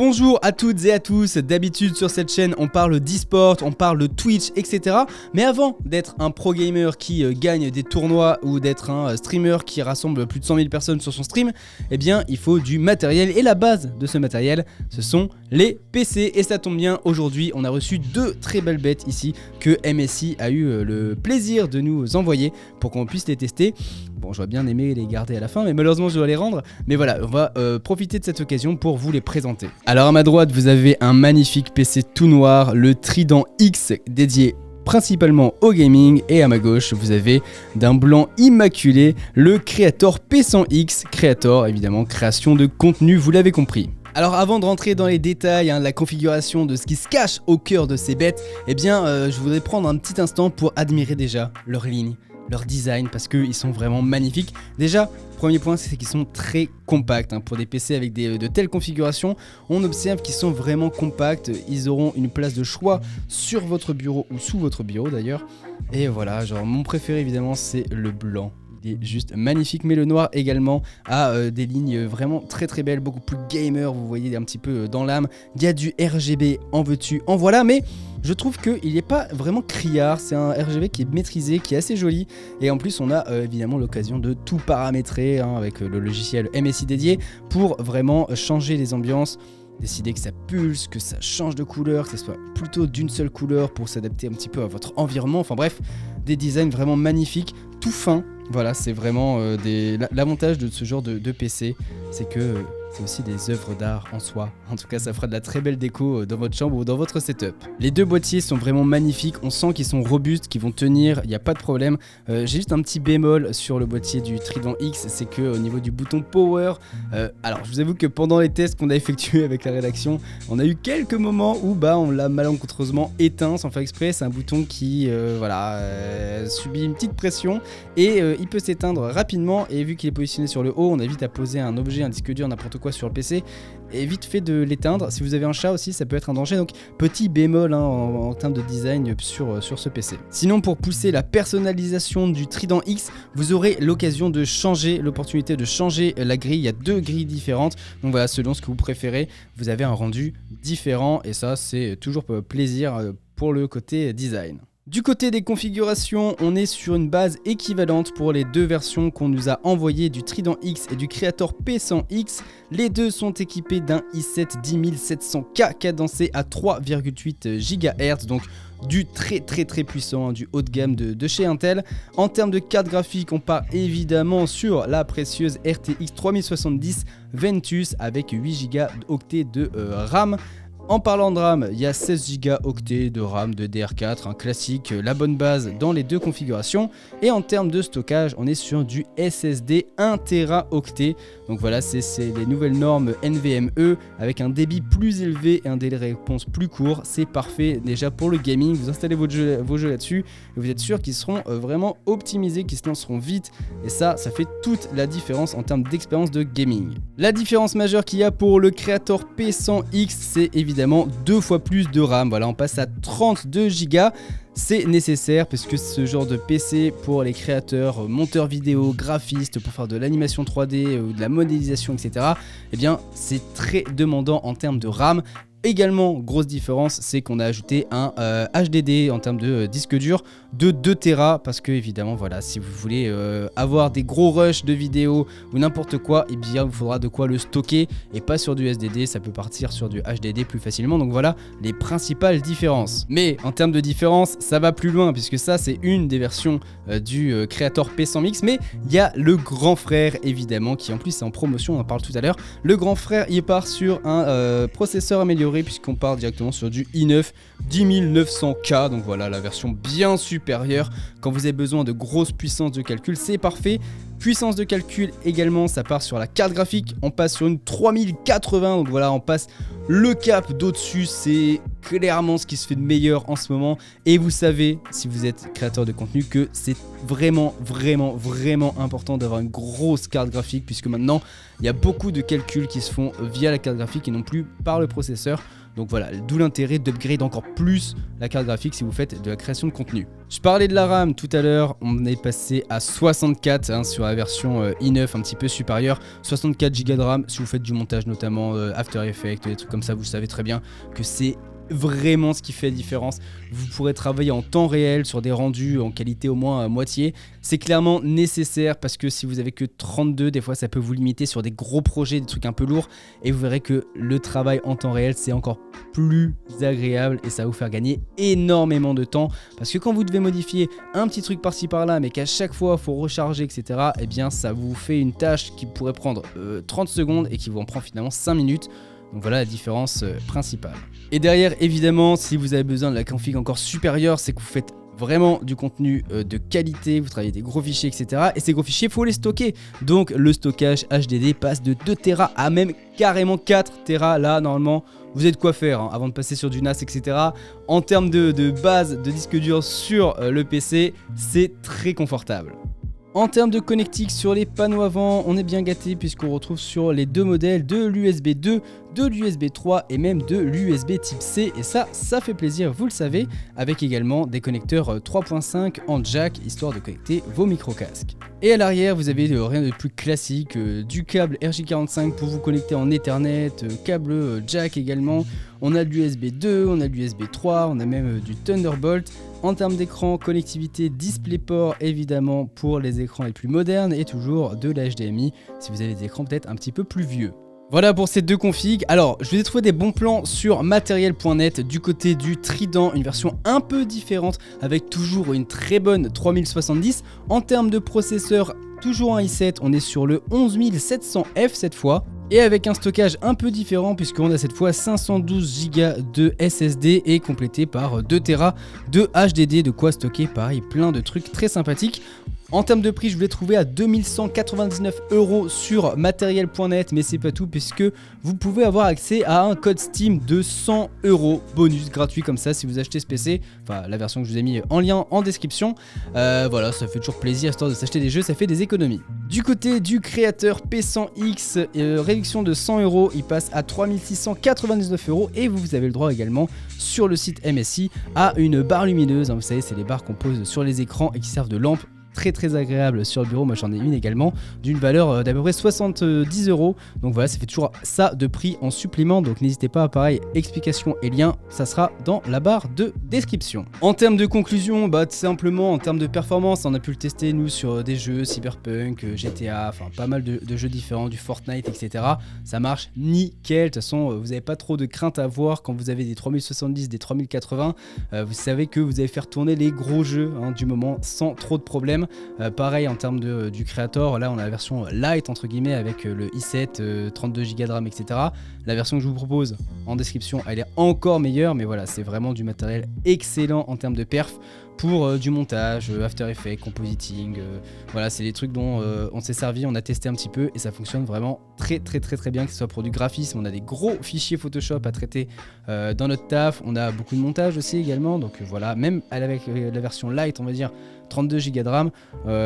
Bonjour à toutes et à tous, d'habitude sur cette chaîne on parle d'e-sport, on parle de Twitch, etc. Mais avant d'être un pro gamer qui gagne des tournois ou d'être un streamer qui rassemble plus de 100 000 personnes sur son stream, eh bien il faut du matériel et la base de ce matériel ce sont les PC. Et ça tombe bien, aujourd'hui on a reçu deux très belles bêtes ici que MSI a eu le plaisir de nous envoyer pour qu'on puisse les tester. Bon, j'aurais bien aimé les garder à la fin mais malheureusement je dois les rendre. Mais voilà, on va profiter de cette occasion pour vous les présenter. Alors à ma droite vous avez un magnifique PC tout noir, le Trident X dédié principalement au gaming, et à ma gauche vous avez d'un blanc immaculé le Creator P100X, Creator évidemment création de contenu, vous l'avez compris. Alors avant de rentrer dans les détails de la configuration de ce qui se cache au cœur de ces bêtes, eh bien je voudrais prendre un petit instant pour admirer déjà leur ligne, leur design, parce qu'ils sont vraiment magnifiques. Déjà, premier point, c'est qu'ils sont très compacts. Pour des PC avec de telles configurations, on observe qu'ils sont vraiment compacts. Ils auront une place de choix sur votre bureau ou sous votre bureau d'ailleurs. Et voilà, genre mon préféré évidemment c'est le blanc. Il est juste magnifique, mais le noir également a des lignes vraiment très très belles, beaucoup plus gamer, vous voyez un petit peu dans l'âme. Il y a du RGB, en veux-tu, en voilà, mais je trouve qu'il n'est pas vraiment criard, c'est un RGB qui est maîtrisé, qui est assez joli, et en plus on a évidemment l'occasion de tout paramétrer avec le logiciel MSI dédié pour vraiment changer les ambiances, décider que ça pulse, que ça change de couleur, que ça soit plutôt d'une seule couleur pour s'adapter un petit peu à votre environnement, enfin bref, des designs vraiment magnifiques, tout fin. Voilà, c'est vraiment l'avantage de ce genre de PC, c'est que c'est aussi des œuvres d'art en soi. En tout cas, ça fera de la très belle déco dans votre chambre ou dans votre setup. Les deux boîtiers sont vraiment magnifiques, on sent qu'ils sont robustes, qu'ils vont tenir, il n'y a pas de problème. J'ai juste un petit bémol sur le boîtier du Trident X, c'est que au niveau du bouton Power, alors je vous avoue que pendant les tests qu'on a effectués avec la rédaction, on a eu quelques moments où on l'a malencontreusement éteint sans faire exprès. C'est un bouton qui subit une petite pression et il peut s'éteindre rapidement, et vu qu'il est positionné sur le haut, on a vite à poser un objet, un disque dur, n'importe quoi sur le PC, et vite fait de l'éteindre. Si vous avez un chat aussi, ça peut être un danger, donc petit bémol en termes de design sur ce PC. Sinon, pour pousser la personnalisation du Trident X, vous aurez l'occasion de changer, l'opportunité de changer la grille. Il y a deux grilles différentes, donc voilà, selon ce que vous préférez, vous avez un rendu différent, et ça c'est toujours plaisir pour le côté design. Du côté des configurations, on est sur une base équivalente pour les deux versions qu'on nous a envoyées du Trident X et du Creator P100X. Les deux sont équipés d'un i7 10700K cadencé à 3,8 GHz, donc du très puissant, du haut de gamme de chez Intel. En termes de carte graphique, on part évidemment sur la précieuse RTX 3070 Ventus avec 8 Go de RAM. En parlant de RAM, il y a 16 Go de RAM de DDR4, un classique, la bonne base dans les deux configurations. Et en termes de stockage, on est sur du SSD 1 Teraoctet. Donc voilà, c'est les nouvelles normes NVMe avec un débit plus élevé et un délai de réponse plus court. C'est parfait déjà pour le gaming. Vous installez vos jeux là-dessus et vous êtes sûr qu'ils seront vraiment optimisés, qu'ils se lanceront vite. Et ça fait toute la différence en termes d'expérience de gaming. La différence majeure qu'il y a pour le Creator P100X, c'est évidemment 2 fois plus de RAM. Voilà, on passe à 32 Go. C'est nécessaire parce que ce genre de PC pour les créateurs, monteurs vidéo, graphistes, pour faire de l'animation 3D ou de la modélisation, etc. Eh bien, c'est très demandant en termes de RAM. Également, grosse différence, c'est qu'on a ajouté un HDD en termes de disque dur de 2 Tera, parce que évidemment, voilà, si vous voulez avoir des gros rushs de vidéos ou n'importe quoi, eh bien, il faudra de quoi le stocker et pas sur du SSD, ça peut partir sur du HDD plus facilement. Donc voilà les principales différences. Mais en termes de différence, ça va plus loin puisque ça, c'est une des versions du Creator P100X, mais il y a le grand frère évidemment qui en plus est en promotion, on en parle tout à l'heure. Le grand frère, il part sur un processeur amélioré puisqu'on part directement sur du i9 10900K, donc voilà la version bien supérieure. Quand vous avez besoin de grosses puissances de calcul, c'est parfait. Puissance de calcul également, ça part sur la carte graphique, on passe sur une 3080, donc voilà, on passe le cap d'au-dessus, c'est clairement ce qui se fait de meilleur en ce moment. Et vous savez, si vous êtes créateur de contenu, que c'est vraiment important d'avoir une grosse carte graphique, puisque maintenant, il y a beaucoup de calculs qui se font via la carte graphique et non plus par le processeur. Donc voilà, d'où l'intérêt d'upgrade encore plus la carte graphique si vous faites de la création de contenu. Je parlais de la RAM tout à l'heure, on est passé à 64 sur la version i9 un petit peu supérieure. 64 Go de RAM, si vous faites du montage notamment After Effects, des trucs comme ça, vous savez très bien que c'est vraiment ce qui fait la différence. Vous pourrez travailler en temps réel sur des rendus en qualité au moins à moitié. C'est clairement nécessaire parce que si vous avez que 32, des fois ça peut vous limiter sur des gros projets, des trucs un peu lourds, et vous verrez que le travail en temps réel c'est encore plus agréable et ça va vous faire gagner énormément de temps, parce que quand vous devez modifier un petit truc par-ci par-là mais qu'à chaque fois il faut recharger, etc., et bien ça vous fait une tâche qui pourrait prendre 30 secondes et qui vous en prend finalement 5 minutes. Donc voilà la différence principale. Et derrière, évidemment, si vous avez besoin de la config encore supérieure, c'est que vous faites vraiment du contenu de qualité, vous travaillez des gros fichiers, etc. Et ces gros fichiers, il faut les stocker. Donc le stockage HDD passe de 2 Tera à même carrément 4 Tera. Là, normalement, vous avez de quoi faire avant de passer sur du NAS, etc. En termes de base de disque dur sur le PC, c'est très confortable. En termes de connectique sur les panneaux avant, on est bien gâté puisqu'on retrouve sur les deux modèles de l'USB 2, de l'USB 3 et même de l'USB type C, et ça fait plaisir, vous le savez, avec également des connecteurs 3.5 en jack, histoire de connecter vos micro-casques. Et à l'arrière, vous avez rien de plus classique, du câble RJ45 pour vous connecter en Ethernet, câble jack également, on a de l'USB 2, on a de l'USB 3, on a même du Thunderbolt. En termes d'écran, connectivité DisplayPort évidemment pour les écrans les plus modernes, et toujours de l'HDMI si vous avez des écrans peut-être un petit peu plus vieux. Voilà pour ces deux configs. Alors, je vous ai trouvé des bons plans sur matériel.net du côté du Trident, une version un peu différente avec toujours une très bonne 3070. En termes de processeur, toujours un i7, on est sur le 11700F cette fois. Et avec un stockage un peu différent puisqu'on a cette fois 512 Go de SSD et complété par 2 Tera de HDD, de quoi stocker pareil plein de trucs très sympathiques. En termes de prix, je vous l'ai trouvé à 2199 € sur matériel.net, mais c'est pas tout puisque vous pouvez avoir accès à un code Steam de 100 € bonus gratuit comme ça si vous achetez ce PC, enfin la version que je vous ai mis en lien en description. Voilà, ça fait toujours plaisir, histoire de s'acheter des jeux, ça fait des économies. Du côté du créateur P100X, réduction de 100 €, il passe à 3699 € et vous avez le droit également sur le site MSI à une barre lumineuse, vous savez c'est les barres qu'on pose sur les écrans et qui servent de lampe. Très agréable sur le bureau, moi j'en ai une également d'une valeur d'à peu près 70 €, donc voilà, ça fait toujours ça de prix en supplément, donc n'hésitez pas, pareil, explication et lien, ça sera dans la barre de description. En termes de conclusion, tout simplement en termes de performance, on a pu le tester nous sur des jeux Cyberpunk, GTA, enfin pas mal de jeux différents, du Fortnite, etc. Ça marche nickel, de toute façon vous n'avez pas trop de crainte à avoir quand vous avez des 3070, des 3080, vous savez que vous allez faire tourner les gros jeux du moment sans trop de problèmes. Pareil en termes du Creator, là on a la version light entre guillemets avec le i7, 32 Go de RAM, etc. La version que je vous propose en description, elle est encore meilleure, mais voilà, c'est vraiment du matériel excellent en termes de perf pour du montage, After Effects, compositing, voilà, c'est des trucs dont on s'est servi, on a testé un petit peu et ça fonctionne vraiment très bien, que ce soit pour du graphisme, on a des gros fichiers Photoshop à traiter dans notre taf, on a beaucoup de montage aussi également, donc voilà, même avec la version light, on va dire 32 Go de RAM,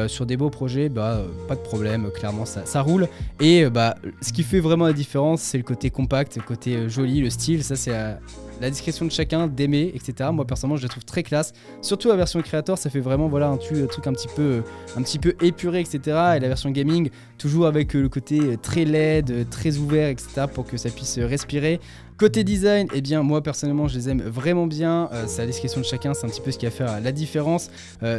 sur des beaux projets, pas de problème, clairement ça roule. Et ce qui fait vraiment la différence, c'est le côté compact, le côté joli, le style, ça c'est la discrétion de chacun d'aimer, etc. Moi personnellement je la trouve très classe, surtout la version Creator, ça fait vraiment voilà un truc un petit peu épuré, etc. Et la version gaming, toujours avec le côté très LED, très ouvert, etc. pour que ça puisse respirer. Côté design, eh bien moi personnellement je les aime vraiment bien, c'est la discrétion de chacun, c'est un petit peu ce qui va faire la différence.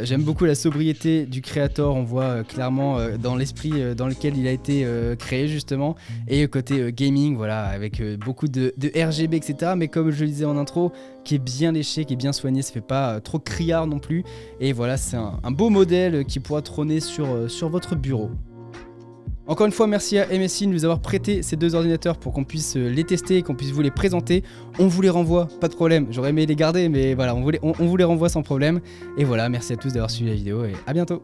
J'aime beaucoup la sobriété du Creator, on voit clairement dans l'esprit dans lequel il a été créé justement. Et côté gaming, voilà, avec beaucoup de RGB, etc. Mais comme je le disais en intro, qui est bien léché, qui est bien soigné, ça fait pas trop criard non plus. Et voilà, c'est un beau modèle qui pourra trôner sur votre bureau. Encore une fois, merci à MSI de nous avoir prêté ces deux ordinateurs pour qu'on puisse les tester et qu'on puisse vous les présenter. On vous les renvoie, pas de problème. J'aurais aimé les garder, mais voilà, on vous les renvoie sans problème. Et voilà, merci à tous d'avoir suivi la vidéo et à bientôt.